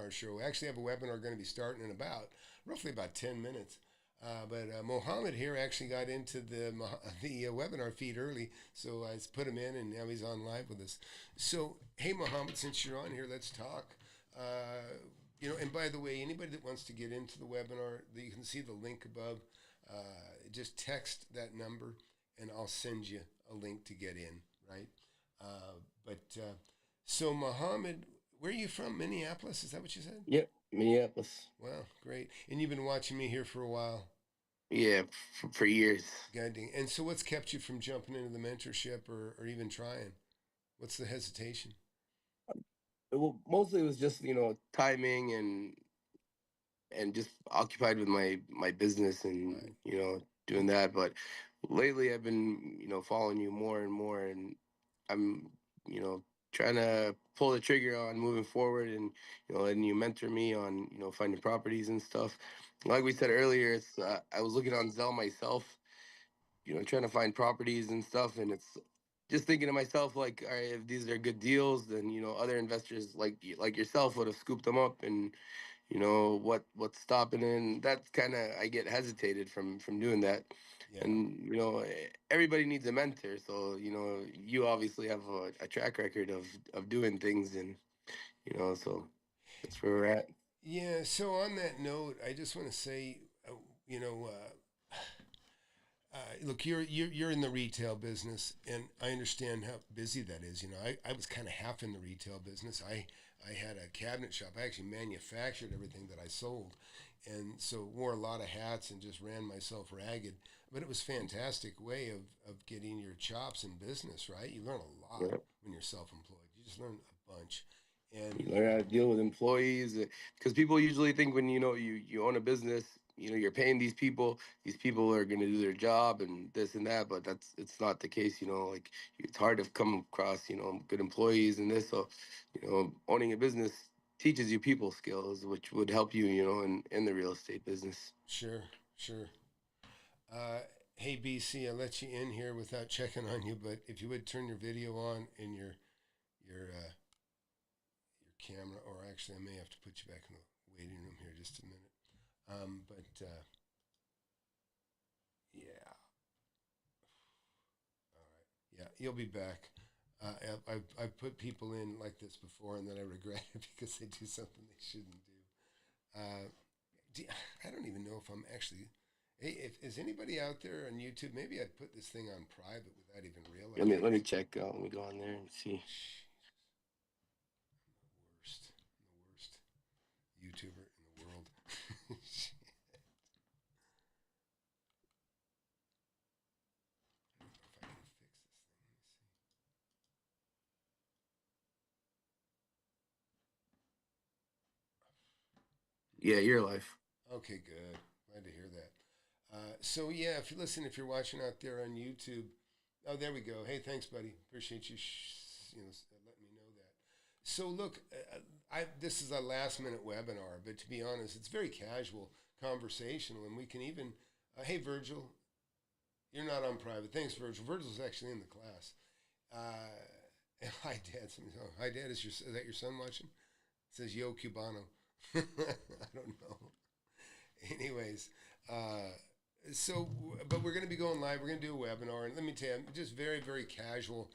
webinar show. We actually have a webinar going to be starting in roughly about 10 minutes. But Mohammed here actually got into the webinar feed early, so I put him in, and now he's on live with us. So, hey, Mohammed, since you're on here, let's talk. And by the way, anybody that wants to get into the webinar, you can see the link above. Just text that number, and I'll send you a link to get in, right? So, Mohammed, where are you from? Minneapolis? Is that what you said? Yep, Minneapolis. Wow, great. And you've been watching me here for a while. Yeah, for years. Guiding. And so, what's kept you from jumping into the mentorship or even trying? What's the hesitation? Well, mostly it was just timing and just occupied with my business and Right. doing that. But lately I've been following you more and more, and I'm trying to pull the trigger on moving forward and letting you mentor me on finding properties and stuff. Like we said earlier, it's I was looking on Zell myself, trying to find properties and stuff, and it's just thinking to myself like, all right, if these are good deals, then other investors like yourself would have scooped them up, and what's stopping it? And that's kind of, I get hesitated from doing that. Yeah. And everybody needs a mentor, so you obviously have a track record of doing things, and so that's where we're at. Yeah. So, on that note, I just want to say, you know, look, you're in the retail business, and I understand how busy that is. I was kind of half in the retail business. I had a cabinet shop. I actually manufactured everything that I sold, and so wore a lot of hats and just ran myself ragged. But it was a fantastic way of getting your chops in business, right? You learn a lot Yeah. when you're self-employed. You just learn a bunch, and You learn how to deal with employees, because people usually think when you own a business, you're paying these people. These people are going to do their job and this and that, but it's not the case. Like, it's hard to come across good employees and this. So owning a business teaches you people skills, which would help you in the real estate business. sure, sure. Uh, hey BC, I let you in here without checking on you, but if you would turn your video on and your camera, or actually I may have to put you back in the waiting room here just a minute. But yeah, all right, yeah, you'll be back. I've put people in like this before, and then I regret it because they do something they shouldn't do. Uh, do I don't even know if I'm actually. Hey, if is anybody out there on YouTube? Maybe I'd put this thing on private without even Let me realizing let it. me check. Let me go on there and see. Worst, I'm the worst YouTuber in the world. I don't know if I can fix this thing. Let me see. Yeah, your life. Okay, good. Glad to hear that. So yeah, if you're watching out there on YouTube, oh, there we go. Hey, thanks, buddy. Appreciate you, letting me know that. So look, this is a last minute webinar, but to be honest, it's very casual, conversational, and we can even. Hey, Virgil, you're not on private. Thanks, Virgil. Virgil's actually in the class. Hi, Dad. Hi, Dad. Is that your son watching? It says Yo Cubano. I don't know. Anyways, uh, but we're going to be going live. We're going to do a webinar, and let me tell you, I'm just very, very casual.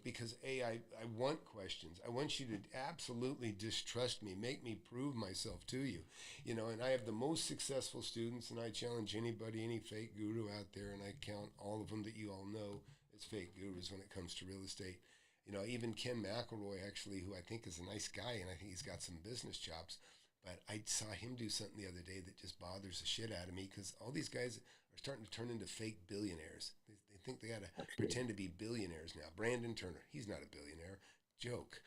Because I want questions. I want you to absolutely distrust me, make me prove myself to you. And I have the most successful students, and I challenge anybody, any fake guru out there, and I count all of them that you all know as fake gurus when it comes to real estate. Even Ken McElroy, actually, who I think is a nice guy, and I think he's got some business chops. But I saw him do something the other day that just bothers the shit out of me because all these guys are starting to turn into fake billionaires. They think they got to pretend to be billionaires now. Brandon Turner, he's not a billionaire. Joke,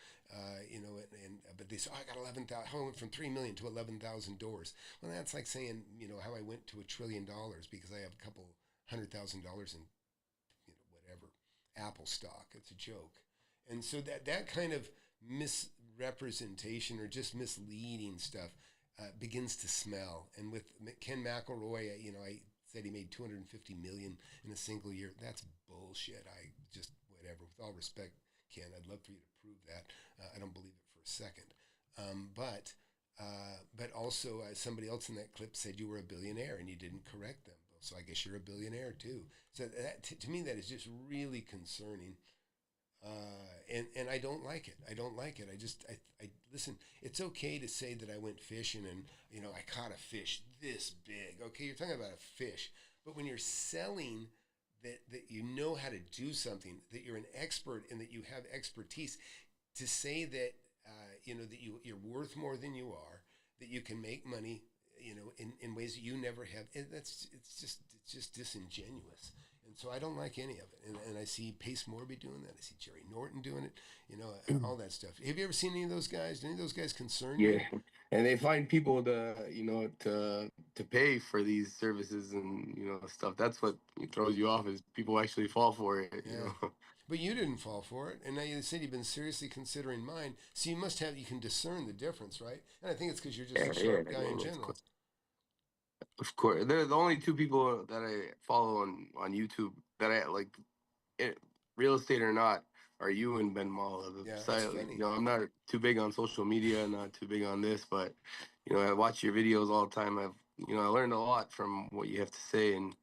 but they say, oh, I got 11,000. How I went from 3 million to 11,000 doors. Well, that's like saying how I went to $1 trillion because I have a couple $100,000 in whatever Apple stock. It's a joke, and so that kind of misrepresentation or just misleading stuff begins to smell. And with Ken McElroy, I said he made 250 million in a single year. That's bullshit. I just whatever. With all respect, Ken, I'd love for you to prove that. I don't believe it for a second. But also somebody else in that clip said you were a billionaire and you didn't correct them. So I guess you're a billionaire too. So that, to me, that is just really concerning. And I don't like it. I don't like it. I listen, it's okay to say that I went fishing and, I caught a fish this big. Okay, you're talking about a fish. But when you're selling that you know how to do something, that you're an expert and that you have expertise, to say that, that you're worth more than you are, that you can make money, in ways that you never have, it's just disingenuous. And so I don't like any of it. And I see Pace Morby doing that. I see Jerry Norton doing it, all that stuff. Have you ever seen any of those guys? Do any of those guys concern you? Yeah, and they find people to to pay for these services and stuff. That's what throws you off, is people actually fall for it. Yeah. But you didn't fall for it, and now you said you've been seriously considering mine. So you can discern the difference, right? And I think it's because you're just a sharp guy in general. Of course, they're the only two people that I follow on YouTube that I like, real estate or not, are you and Ben Mall. Yeah, that's funny. I'm not too big on social media, not too big on this, but I watch your videos all the time. I learned a lot from what you have to say, and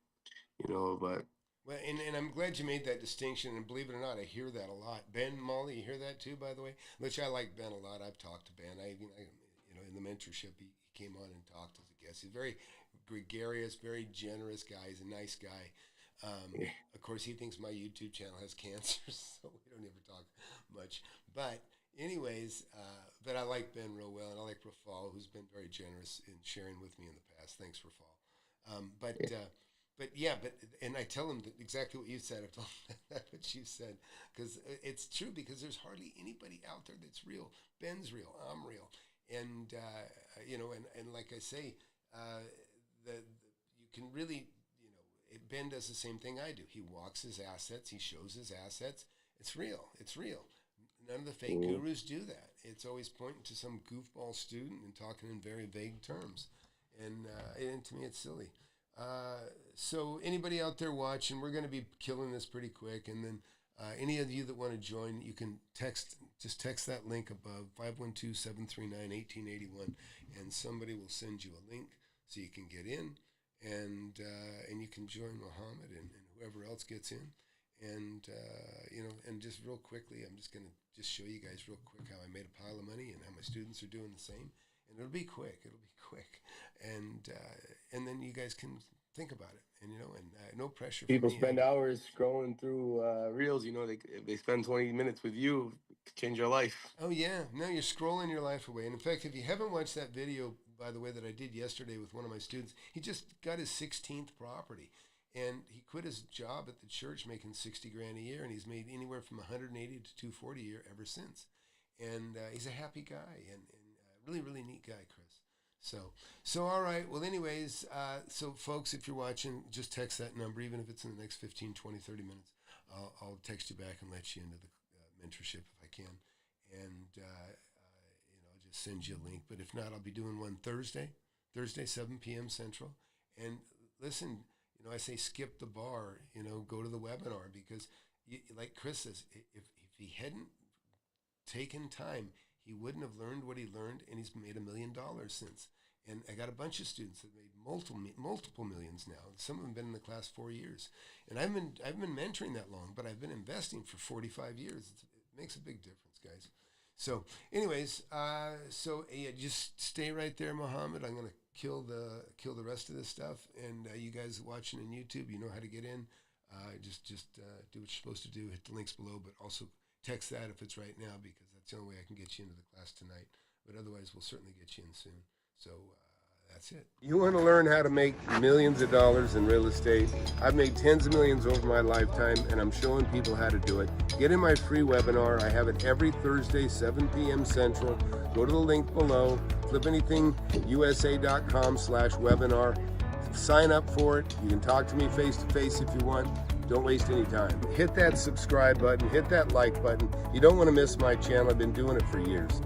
but. Well, and I'm glad you made that distinction, and believe it or not, I hear that a lot. Ben Molly, you hear that too, by the way? Which I like Ben a lot. I've talked to Ben. I in the mentorship, he came on and talked as a guest. He's very gregarious, very generous guy. He's a nice guy. Of course, he thinks my YouTube channel has cancer, so we don't ever talk much. But anyways, but I like Ben real well, and I like Rafal, who's been very generous in sharing with me in the past. Thanks, Rafal. And I tell him exactly what you said. I told him what you said, because it's true, because there's hardly anybody out there that's real. Ben's real. I'm real. And, and like I say, you can really, Ben does the same thing I do. He walks his assets. He shows his assets. It's real. It's real. None of the fake gurus do that. It's always pointing to some goofball student and talking in very vague terms. And to me, it's silly. So anybody out there watching, we're going to be killing this pretty quick. And then any of you that want to join, you can just text that link above, 512-739-1881, and somebody will send you a link so you can get in, and you can join Muhammad and whoever else gets in. And, and just real quickly, I'm just going to just show you guys real quick how I made a pile of money and how my students are doing the same. And it'll be quick. And then you guys can think about it, and no pressure. People spend hours scrolling through reels. If they spend 20 minutes with you, it could change your life. Oh yeah, no, you're scrolling your life away. And in fact, if you haven't watched that video, by the way, that I did yesterday with one of my students, he just got his 16th property, and he quit his job at the church making $60,000 a year, and he's made anywhere from $180 to $240 a year ever since. And he's a happy guy, and really, really neat guy, Chris. So all right. Well, anyways, so folks, if you're watching, just text that number, even if it's in the next 15, 20, 30 minutes. I'll text you back and let you into the mentorship if I can. And, I'll just send you a link. But if not, I'll be doing one Thursday, 7 p.m. Central. And listen, I say skip the bar, go to the webinar, because like Chris says, if he hadn't taken time, he wouldn't have learned what he learned, and he's made $1 million since. And I got a bunch of students that made multiple millions now. Some of them have been in the class 4 years. And I've been mentoring that long, but I've been investing for 45 years. It makes a big difference, guys. So anyways, just stay right there, Muhammad. I'm going to kill the rest of this stuff. And you guys watching on YouTube, you know how to get in. Just do what you're supposed to do. Hit the links below, but also text that if it's right now, because that's the only way I can get you into the class tonight. But otherwise, we'll certainly get you in soon. So that's it. You want to learn how to make millions of dollars in real estate? I've made tens of millions over my lifetime, and I'm showing people how to do it. Get in my free webinar. I have it every Thursday, 7 p.m. Central. Go to the link below, flipanythingusa.com/webinar. Sign up for it. You can talk to me face-to-face if you want. Don't waste any time. Hit that subscribe button. Hit that like button. You don't want to miss my channel. I've been doing it for years.